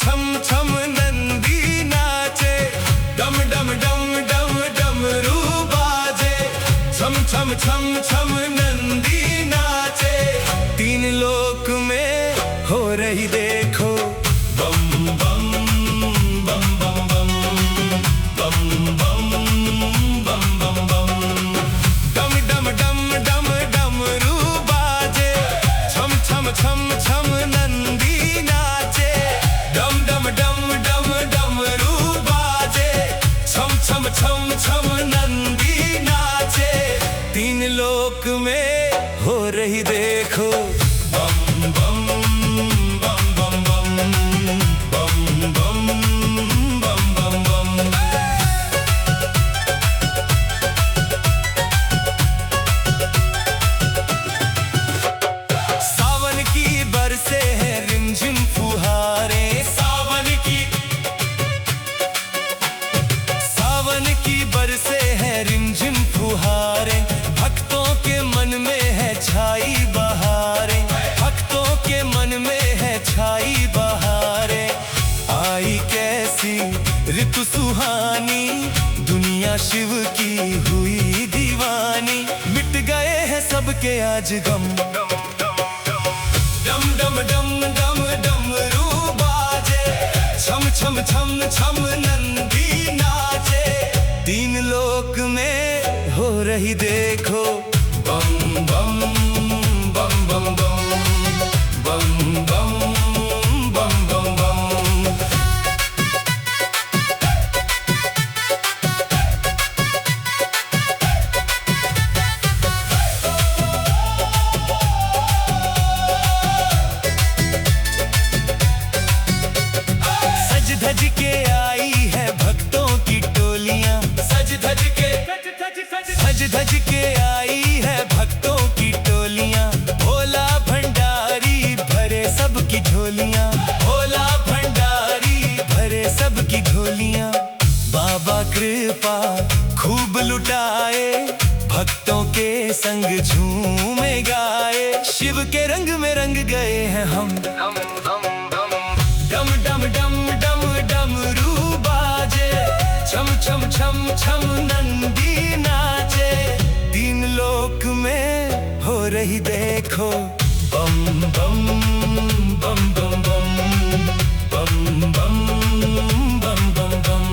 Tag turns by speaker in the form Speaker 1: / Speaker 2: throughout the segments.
Speaker 1: छम छम नंदी नाचे, डम डम डम डम डमरू बाजे, छम छम छम छम नंदी नाचे। तीन लोक में हो रही देखो बम बम बम बम बम बम बम बम बम बम। डम डम डम डम डमरू बाजे, छम छम छम छम नंदी नाचे, डम डम डम डम डमरू बाजे, छम छम छम छम नंदी नाचे। तीन लोक में हो रही देखो बम बम बम बम बम बम बम बम बम बम। सावन की बरसे हैं रिमझिम फुहारे, सावन की बरसे हैं रिमझिम फुहारे। भक्तों के मन में है छाई बहारे, भक्तों के मन में है छाई बहारे। आई कैसी ऋतु सुहानी, दुनिया शिव की हुई दीवानी। मिट गए हैं सबके आज गम, डम डम डम डम डमरू बाजे, छम छम छम छम नंदी नाचे। तीन लोक में हो रही देखो बम बम बम बम बम बम बम बम बम बम। सज धज के आई है भक्तों की टोलियां, सज धज के आई है भक्तों की टोलियां। भोला भंडारी भरे सबकी झोलियां, भोला भंडारी भरे सबकी झोलियां। बाबा कृपा खूब लुटाए, भक्तों के संग झूमे गाए। शिव के रंग में रंग गए हैं हम, डम डम डम डम डमरू बाजे, छम छम छम छम नंदी नाचे। तीन लोक में हो रही देखो बम बम बम बम बम बम बम बम बम बम।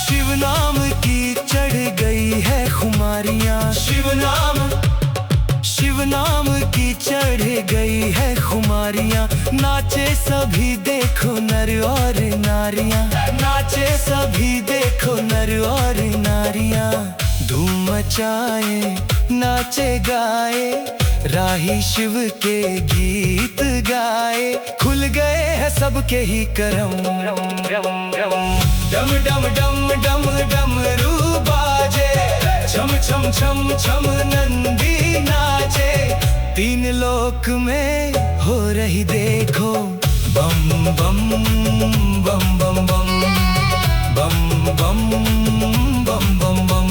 Speaker 1: शिव नाम की चढ़ गई है खुमारियां, शिव नाम की चढ़ गई है खुमारियां। नाचे सभी देखो नर और नारियां, नाचे सभी देखो नर और नारियां। धूम मचाए नाचे गाए, राही शिव के गीत गाए। खुल गए हैं सबके ही करम, डम डम डम डम डमरू बाजे, छम छम छम छम नंदी नाचे। तीन लोक में हो रही देखो बम बम बम बम बम बम बम बम बम बम।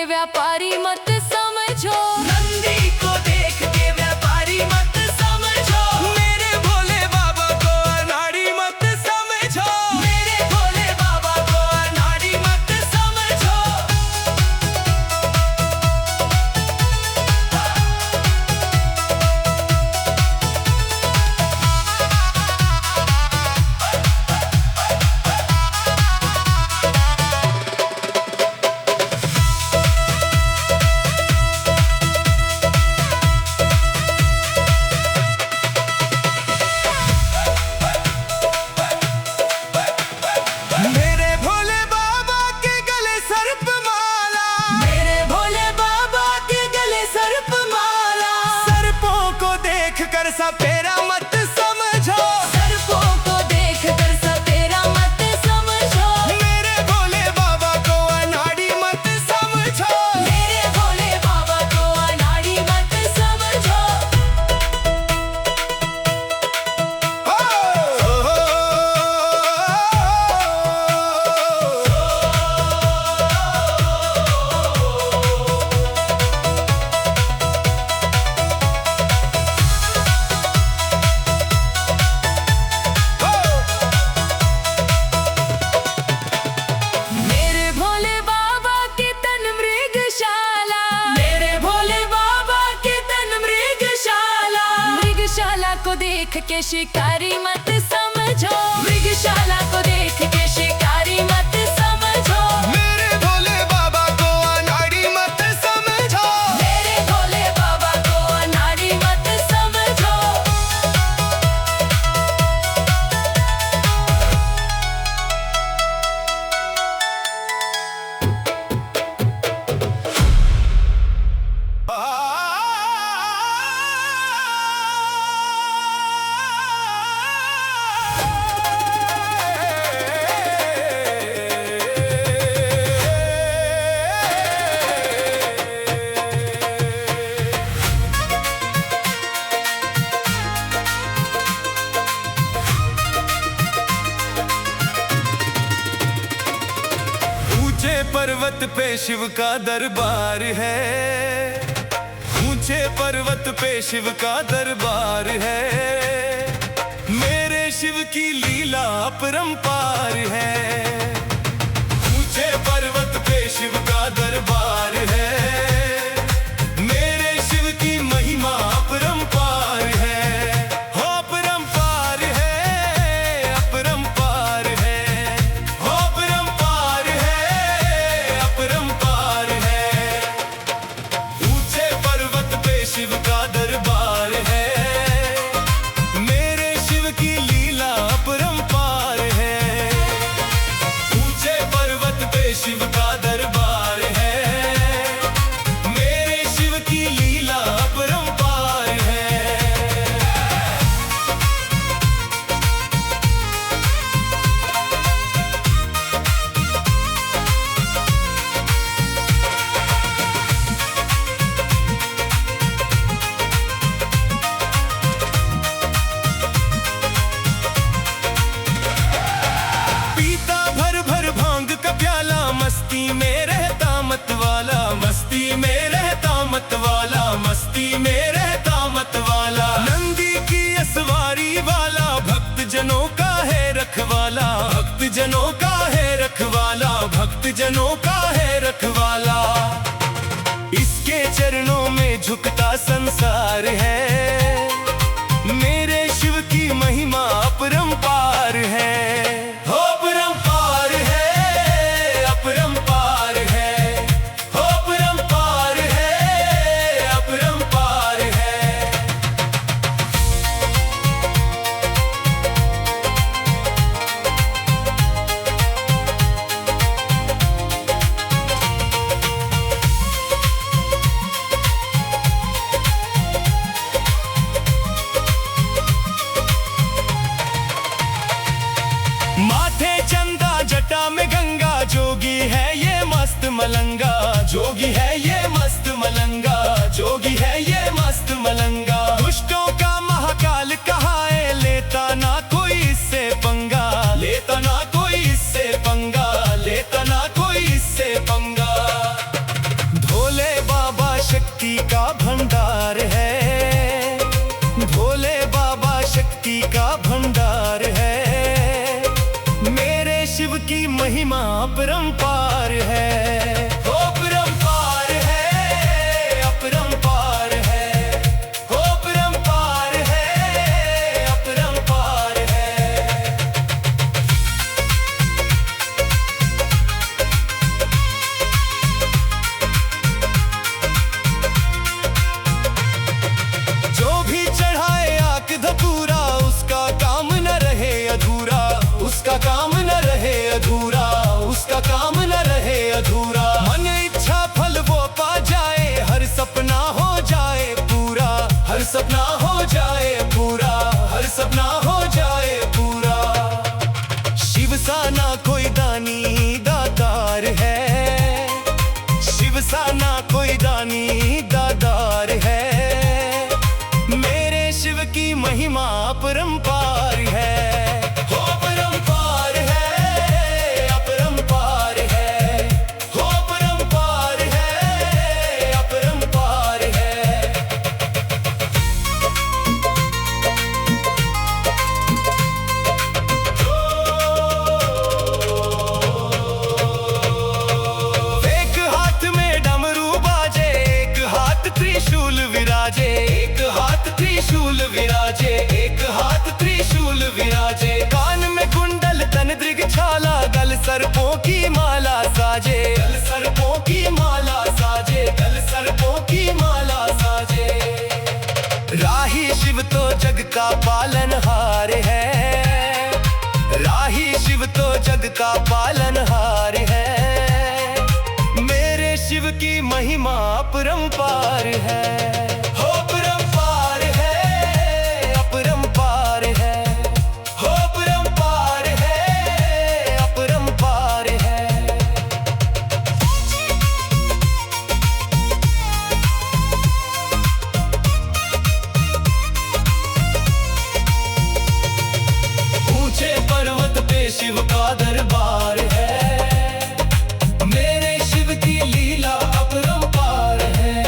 Speaker 2: के व्यापारी मत समझो,
Speaker 1: नंदी को देख के व्यापारी मत समझो, मेरे भोले बाबा को अनाड़ी मत समझो, मेरे भोले बाबा को अनाड़ी मत समझो। मेरे भोले बाबा के गले सर्प माला, मेरे भोले बाबा के गले सर्प माला, सर्पों को देख कर सपेरा मत समझो,
Speaker 2: सर्पों को देख कर सपेरा मत समझो,
Speaker 1: मेरे भोले बाबा को अनाड़ी मत समझो,
Speaker 2: मेरे भोले बाबा को अनाड़ी मत समझो। मेरे भोले बाबा के तन मृगशाला,
Speaker 1: मेरे भोले बाबा के तन मृगशाला,
Speaker 2: मृगशाला को देख के शिकारी मत समझो, मृगशाला को देख के शिकारी मत समझो,
Speaker 1: मेरे भोले बाबा को अनाड़ी मत समझो,
Speaker 2: मेरे भोले बाबा को अनाड़ी मत समझो।
Speaker 1: ऊंचे पर्वत पे शिव का दरबार है, ऊंचे पर्वत पे शिव का दरबार है, मेरे शिव की लीला अपरंपार है, ऊंचे पर्वत पे शिव का दरबार है, मेरे शिव की महिमा अपरंपार है, हो अपरंपार है, अपरंपार है, हो अपरंपार है, अपरंपार है। ऊंचे पर्वत पे शिव का दरबार है, मेरे शिव की लीला अपरंपार है, ऊंचे पर्वत पे शिव का दरबार है, मेरे शिव की लीला अपरंपार है। पीता भर भर भांग का प्याला, मस्ती में रहता मत वाला, मस्ती में रहता मत वाला, मस्ती में रहता मत वाला, नंदी की असवारी वाला, भक्त जनों का है रखवाला, भक्त जनों का है रखवाला, भक्त जनों का है रखवाला। इसके चरणों में झुकता संसार है, मेरे शिव की महिमा अपरंपार है, हो अपरंपार है, अपरंपार है, हो अपरंपार है, अपरंपार है। माथे चंदा जटा में गंगा, जोगी है ये मस्त मलंगा, जोगी है ये मस्त मलंगा, जोगी है ये मस्त मलंगा, दुष्टों का महाकाल कहा है, लेता ना कोई इससे पंगा, लेता ना कोई इससे पंगा, लेता ना कोई इससे पंगा। महिमा अपरंपार है। हो अपरंपार है, अपरंपार है, हो अपरंपार है, अपरंपार है। जो भी चढ़ाए आक धतूरा, उसका काम न रहे अधूरा, उसका काम न रहे अधूरा, उसका काम न रहे अधूरा। मन इच्छा फल वो पा जाए, हर सपना हो जाए पूरा, हर सपना हो जाए पूरा, हर सपना हो जाए पूरा। शिव सा ना कोई दानी दातार है, शिव सा ना कोई दानी दातार है। मेरे शिव की महिमा अपरंपार है। हो अपरंपार है, अपरंपार है, हो अपरंपार है, अपरंपार है। एक हाथ में डमरू बाजे, एक हाथ त्रिशूल विराजे, एक हाथ त्रिशूल विराजे, एक हाथ त्रिशूल विराजे। कान में कुंडल तन दृग छाला, गल सर्पों की माला साजे, गल सर्पों की माला साजे, गल सर्पों की माला साजे। राही शिव तो जग का पालनहार है, राही शिव तो जग का पालनहार है। मेरे शिव की महिमा अपरंपार है। हो अपरंपार है, अपरंपार है, हो अपरंपार है, अपरंपार है। ऊंचे पर्वत पे शिव का दरबार है, मेरे शिव की लीला अपरंपार है।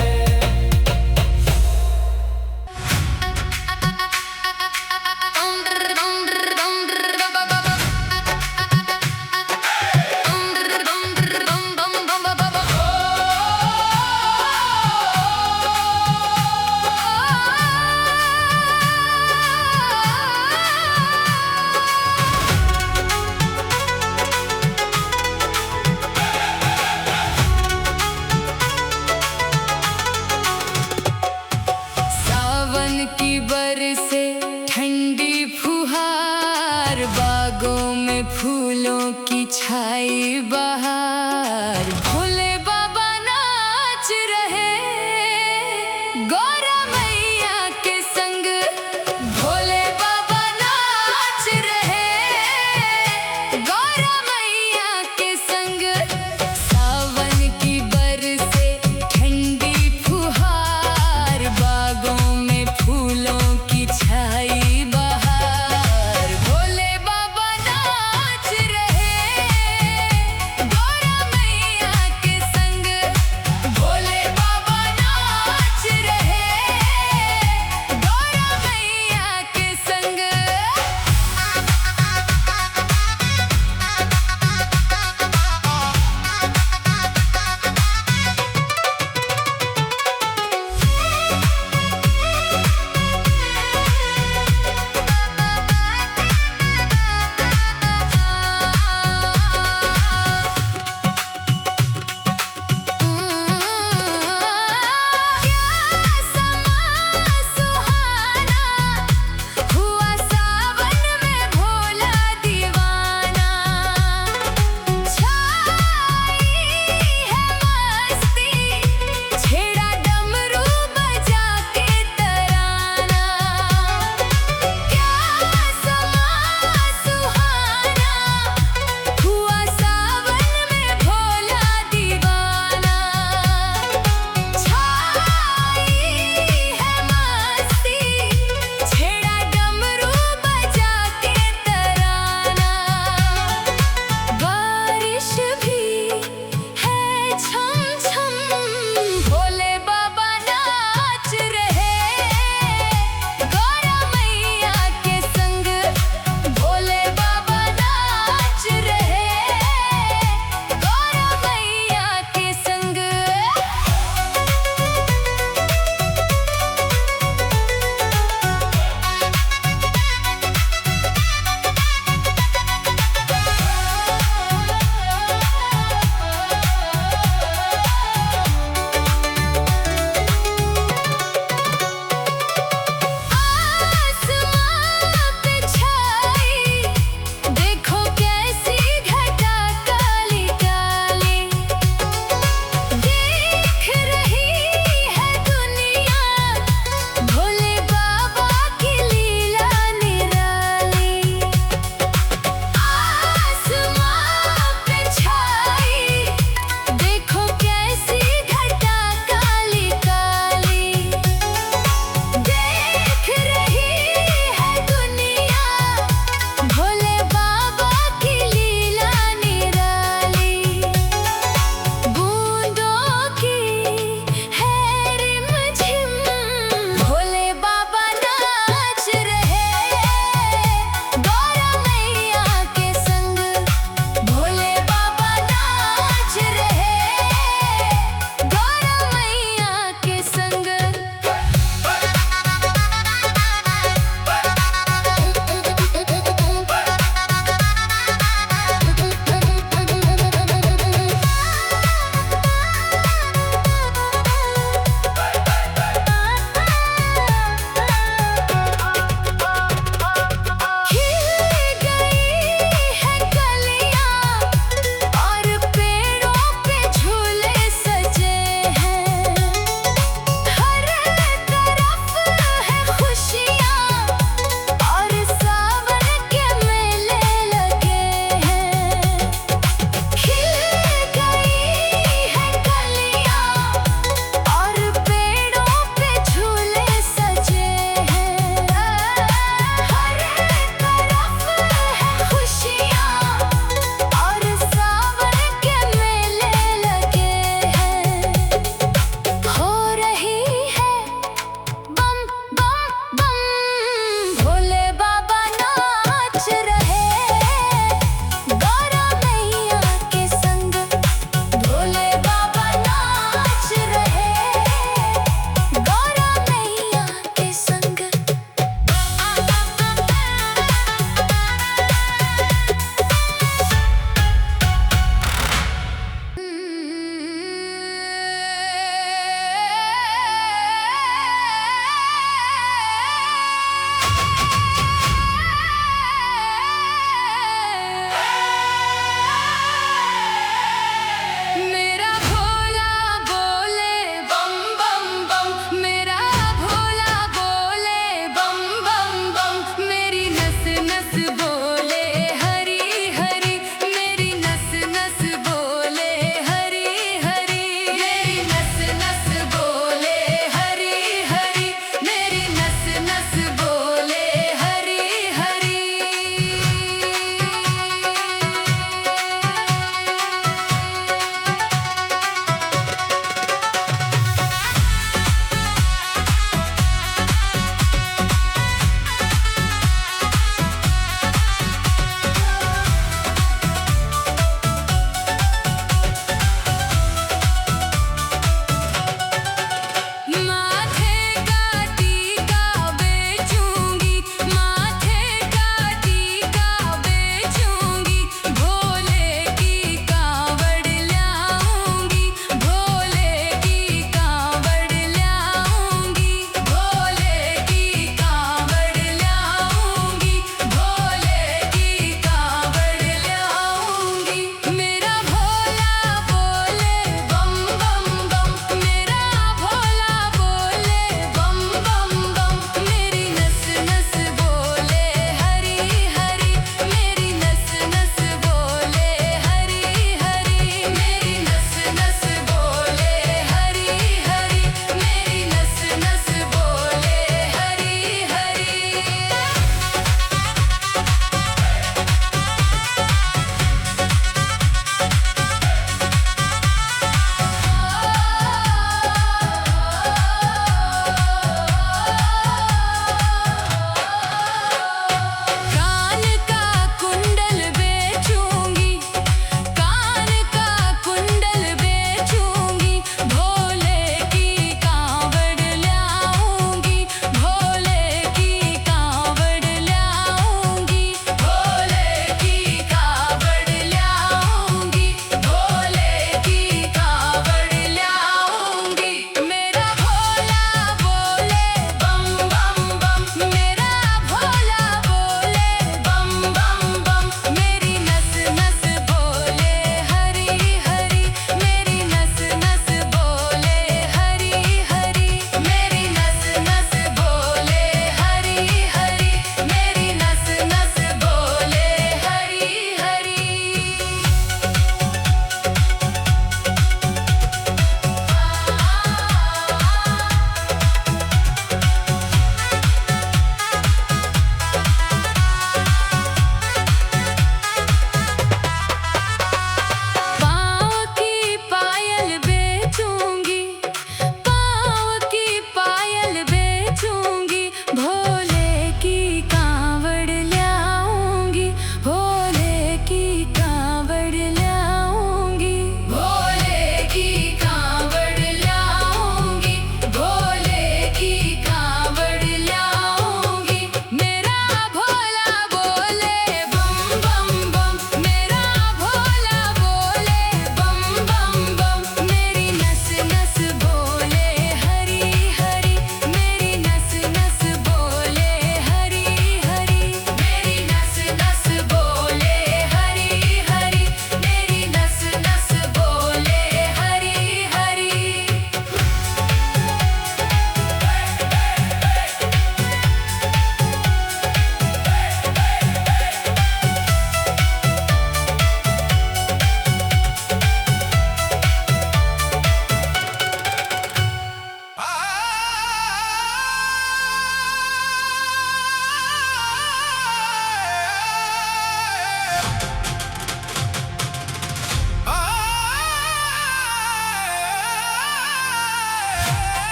Speaker 2: सावन की बरसे ठंडी फुहार, बागों में फूलों की छाई बहार। भोले बाबा नाच रहे गौरा मैया के संग, भोले बाबा नाच रहे गौरा मैया के संग। सावन की बरसे ठंडी फुहार, बागों में फूलों की छाई बहार। भोले बाबा नाच रहे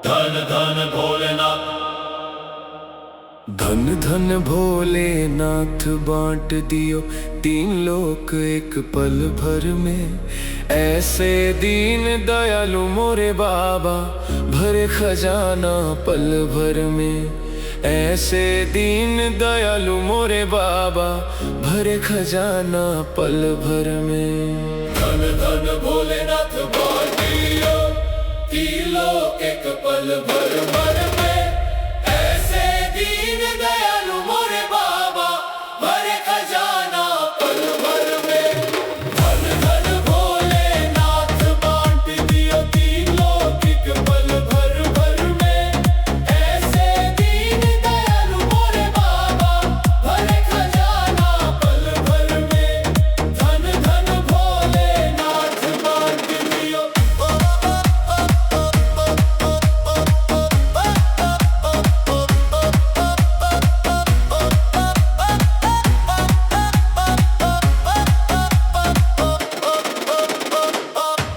Speaker 1: धन धन भोलेनाथ।
Speaker 3: धन धन भोलेनाथ बांट दियो तीन लोक एक पल भर में। ऐसे दीन दयालु मोरे बाबा भरे खजाना पल भर में। ऐसे दीन दयालु मोरे बाबा भरे खजाना पल भर में।
Speaker 1: धन धन भोलेनाथ बांट दियो तीन लोक एक पल भर में। ऐसे दीन दयालु मोरे बाबा भरे खजाना पल भर में। धन धन भोलेनाथ बांट दियो तीन लोक एक पल भर में। ऐसे दीन दयालु मोरे बाबा भरे खजाना पल भर में। धन धन भोलेनाथ बांट दियो।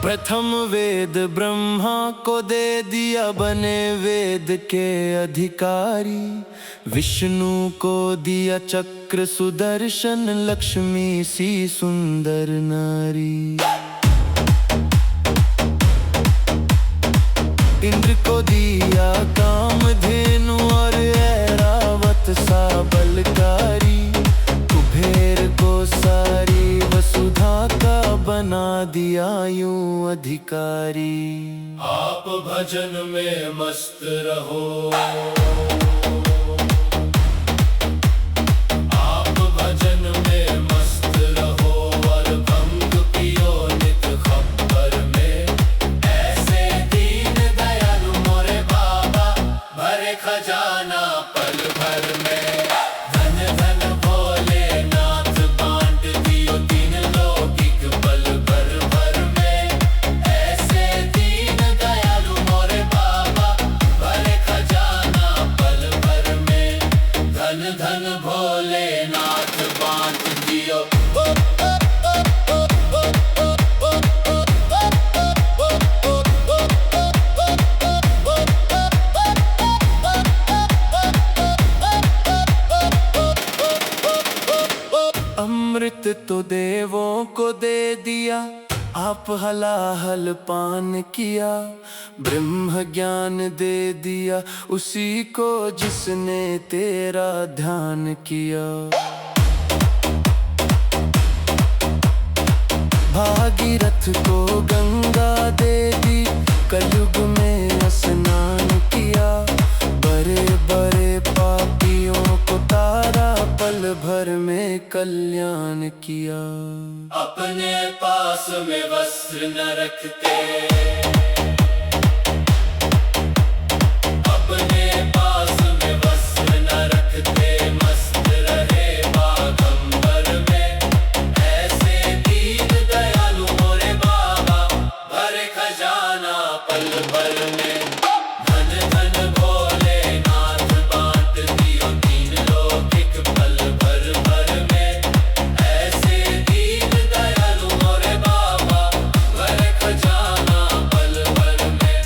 Speaker 3: प्रथम वेद ब्रह्मा को दे दिया बने वेद के अधिकारी। विष्णु को दिया चक्र सुदर्शन लक्ष्मी सी सुंदर नारी। इंद्र को दिया कामधेनु और ऐरावत सा बलकारी। कुबेर को सारी वसुधा का बना दिया यूं अधिकारी।
Speaker 1: आप भजन में मस्त रहो। आप भजन में मस्त रहो और भंग पियो नित खप्पर में। ऐसे दीन दयालु मोरे बाबा भरे खजाना पल भर में। धन धन भोलेनाथ बांट दियो तीन लोक एक पल भर में। ऐसे दीन दयालु मोरे बाबा भरे खजाना पल भर में। धन धन भोलेनाथ बांट दियो।
Speaker 3: अमृत तो देवों को दे दिया आप हलाहल पान किया। ब्रह्म ज्ञान दे दिया उसी को जिसने तेरा ध्यान किया। भागीरथ को गंगा दे दी कलयुग में स्नान किया। बड़े बड़े पापियों को तारा पल भर में कल्याण किया।
Speaker 1: अपने पास में वस्त्र न रखते। अपने पास में वस्त्र न रखते। मस्त रहे बागंबर में। ऐसे दीन दयालु मोरे बाबा भरे खजाना पल भर में। धन धन भोलेनाथ बांट दियो तीन लोक एक पल भर में। ऐसे दीन दयालु मोरे बाबा भरे खजाना पल भर में।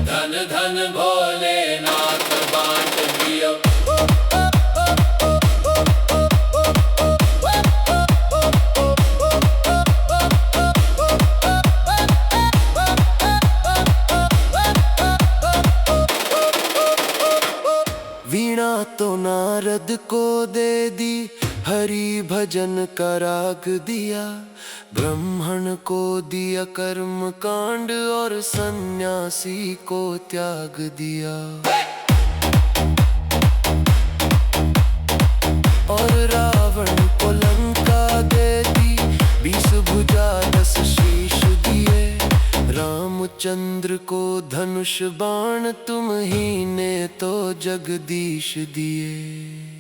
Speaker 1: धन धन भोलेनाथ बांट दियो।
Speaker 3: वीणा तो नारद को दे दी हरि भजन का राग दिया। ब्राह्मण को दिया कर्म कांड और सन्यासी को त्याग दिया। और रावण को लंका दे दी 20 भुजा 10 शीश दिए। रामचंद्र को धनुष बाण तुम ही ने तो जगदीश दिए।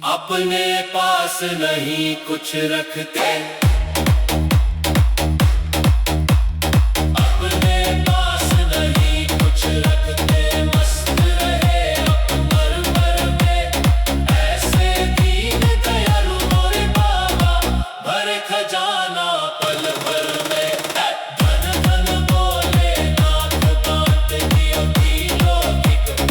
Speaker 1: अपने पास नहीं कुछ रखते। अपने पास नहीं कुछ रखते। मस्त रहे अकबर भर में। ऐसे दीन दयालु मोरे बाबा भरे खजाना पल भर में। धन धन भोलेनाथ बांट दियो तीन लोक एक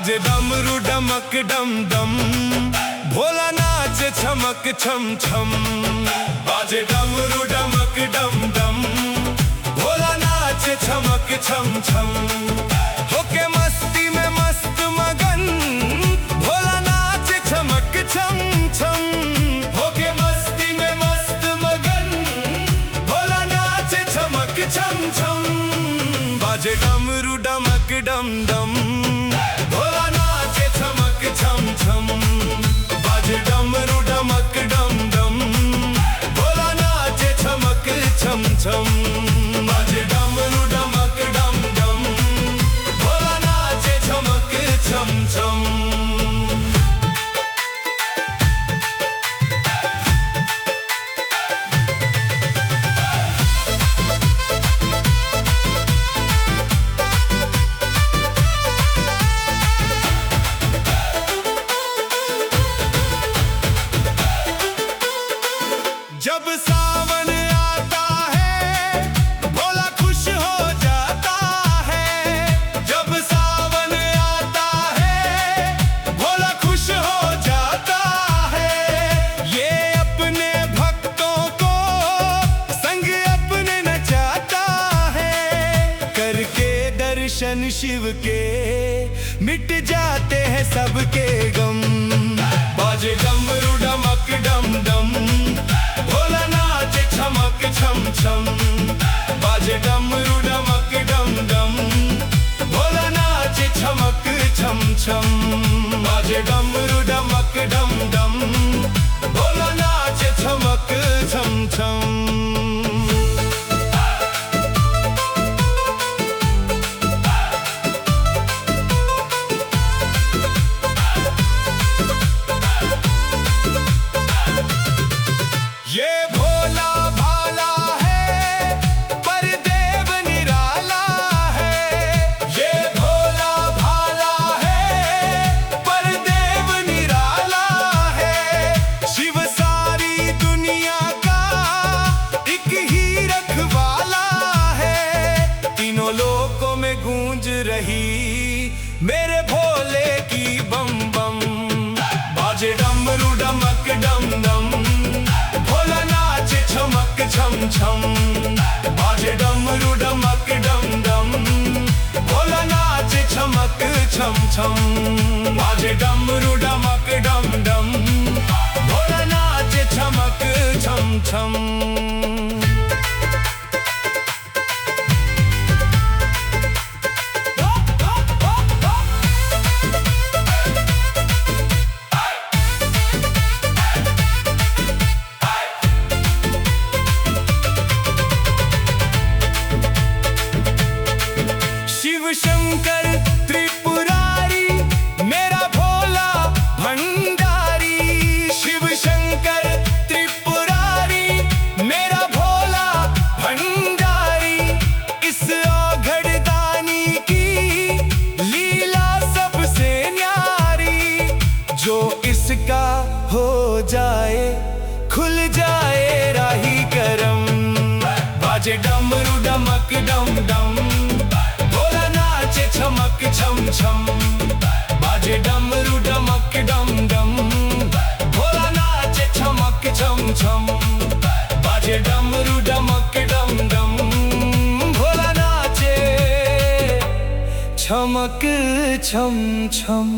Speaker 1: बाजे डमरू डमक डम डम, भोला नाचे छमक छम छम। बाजे डमरू डमक डम डम, भोला नाचे छमक छम छम। होके मस्ती में मस्त मगन, भोला नाचे छमक छम छम। होके मस्ती में मस्त मगन, भोला नाचे छमक छम छम। बाजे डमरू डमक डम डम, भोला नाचे छमक छम छम। बाजे डमरू डमक डम डम, भोला नाचे छमक छम छम। बाजे डमरू डमक डम डम, भोला नाचे छमक छम छम। जब सावन आता है, भोला खुश हो जाता है। जब सावन आता है, भोला खुश हो जाता है। ये अपने भक्तों को संग अपने नचाता है। करके दर्शन शिव के मिट जाते हैं सबके गम। बाजे डमरू डमक डम डम, भोला नाचे छमक छम छम। बाजे डमरू डमक डम डम, भोला नाचे छमक छम छम। बाजे डमरू डमक डम डम, भोला नाचे छमक छम छम। ये भोला भाला है, पर देव निराला है। ये भोला भाला है, पर देव निराला है। शिव सारी दुनिया का एक ही रखवाला है। तीनों लोकों में गूंज रही मेरे भोले की बम बम। बाजे डमरू डमक डम डम, भोला नाचे छमक छम छम। बाजे डमरू डमक डम डम, भोला नाचे छमक छम छम। बाजे डमरू डमक डम डम, भोला नाचे छमक छम छम। शिव शंकर त्रिपुरारी, मेरा भोला भंडारी। शिव शंकर त्रिपुरारी, मेरा भोला भंडारी। इस औघड़दानी की लीला सबसे न्यारी। जो इसका हो जाए, खुल जाए राही करम। बाजे डमरू डमक डम डम, भोला नाचे छमक छम छम। बाजे डमरू डमक डम डम, भोला नाचे छमक छम छम। बाजे डमरू डमक डम डम, भोला नाचे छमक छम छम।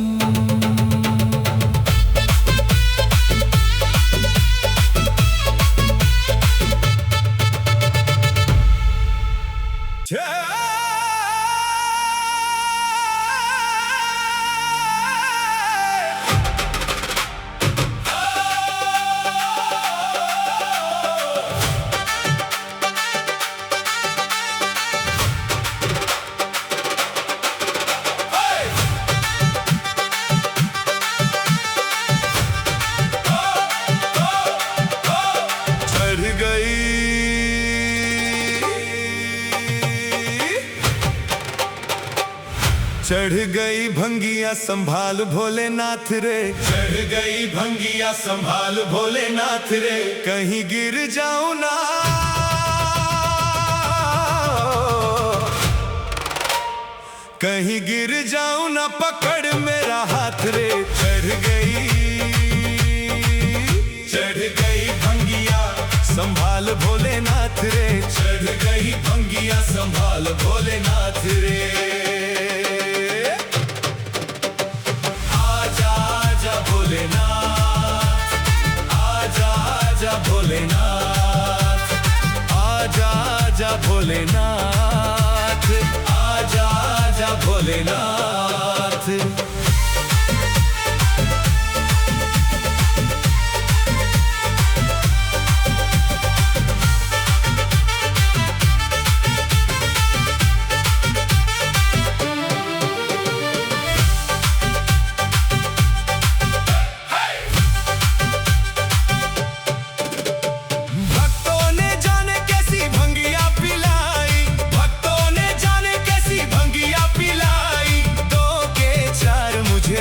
Speaker 1: चढ़ गई भंगिया संभाल भोलेनाथ रे। चढ़ गई भंगिया संभाल भोलेनाथ रे। कहीं गिर जाऊं ना, कहीं गिर जाऊं ना पकड़ मेरा हाथ रे। चढ़ गई भंगिया संभाल भोलेनाथ रे। चढ़ गई भंगिया संभाल भोलेनाथ रे। आजा आजा भोलेनाथ, आजा आजा भोलेनाथ, आजा आजा भोलेनाथ, आजा आजा भोलेनाथ।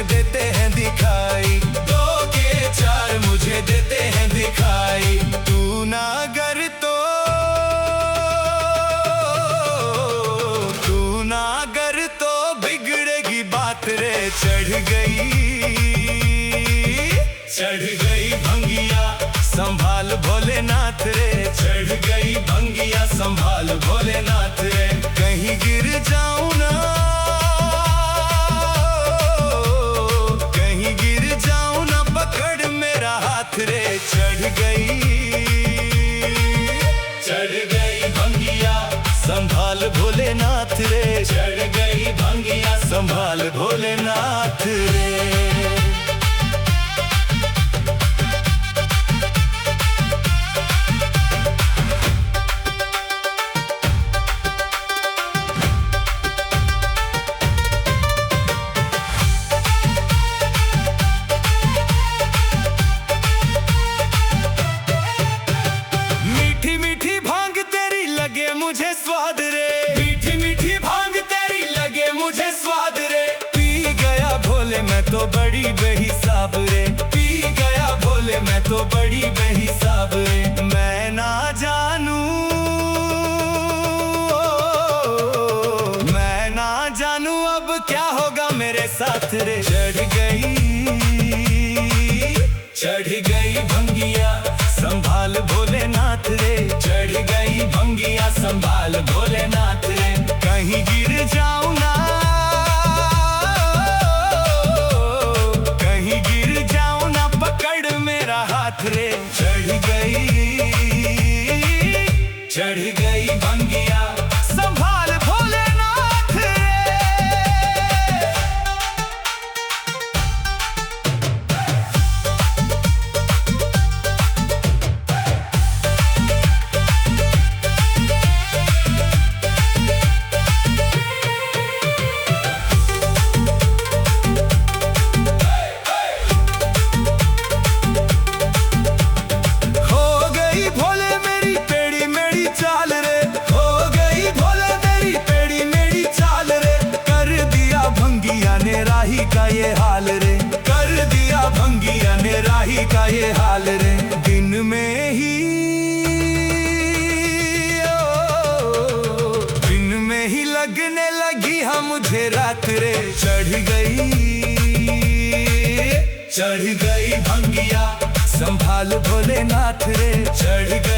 Speaker 1: देते हैं दिखाई, 2 के 4 मुझे देते हैं दिखाई। तू ना गर तो, तू ना गर तो बिगड़ेगी बात रे। चढ़ गई भंगिया संभाल भोलेनाथ रे। चढ़ गई भंगिया संभाल भोलेनाथ रे। कहीं गिर जाऊं ना, रे। चढ़ गई भंगिया संभाल भोलेनाथ रे। चढ़ गई भंगिया संभाल भोलेनाथ रे। मुझे स्वाद रे, मीठी मीठी भांग तेरी लगे मुझे स्वाद रे। पी गया भोले मैं तो बड़ी बेहिसाब रे। पी गया भोले मैं तो बड़ी बेहिसाब रे। मैं ना जानू, मैं ना जानू अब क्या होगा मेरे साथ रे। चढ़ गई भंगिया संभाल भोलेनाथ रे। चढ़ गई भंगिया संभाल भोलेनाथ रे। कहीं गिर जाऊं ना, कहीं गिर जाऊं ना पकड़ मेरा हाथ रे। चढ़ गई भंगिया संभाल भोलेनाथ रे। राही का ये हाल रे। कर दिया भंगिया ने राही का ये हाल रे। दिन में ही लगने लगी हाँ मुझे रात रे। चढ़ गई भंगिया संभाल भोलेनाथ रे। चढ़ गई